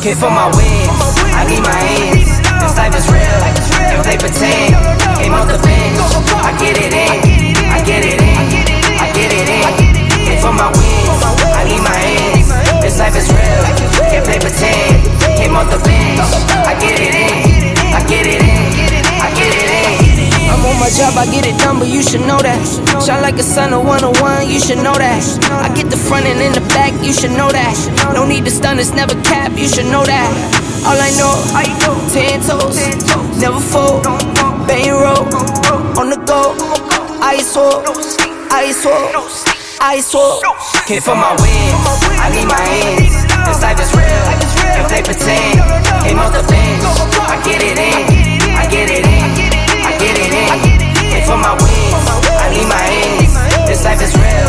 Came for my wins, I need my ends. This life is real, and play pretend. Came off the bench, I get it in, I get it in, I get it in. Came for my wins, I need my ends. This life is real, can't play pretend. Came off the bench, I get it in, I get it in, I get it in. I'm on my job, I get it done, but you should know that. Shine like a sun, a 101, you should know that. I get the front and in the back, you should know that. No need to stun, it's never cap, you should know that. All I know, 10 toes, never fold, bang roll, on the go, ice wall, ice wall, ice wall. Came for my wins, I need my ends. This life is real, can't play pretend. Came off the bench, I get it in, I get it in, I get it in. Came for my wins, I need my ends. This life is real,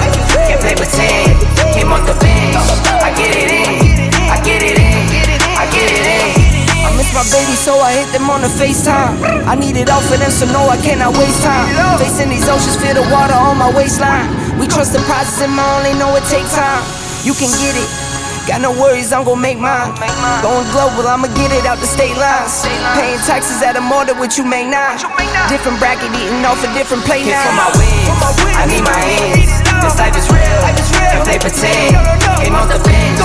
can't play pretend. Came off the bench, I get it in, I get it in, I get it in. I miss my baby, so I hit them on the FaceTime. I need it all for them, so no, I cannot waste time. Facing these oceans, feel the water on my waistline. We trust the process and my only know it takes time. You can get it, got no worries, I'm gon' make mine. Going global, I'ma get it out the state lines. Paying taxes at a more than what you make now. Different bracket, eating off a different plate now. For my wins, I need my ends. This life is real, can't play pretend. Came off the bench,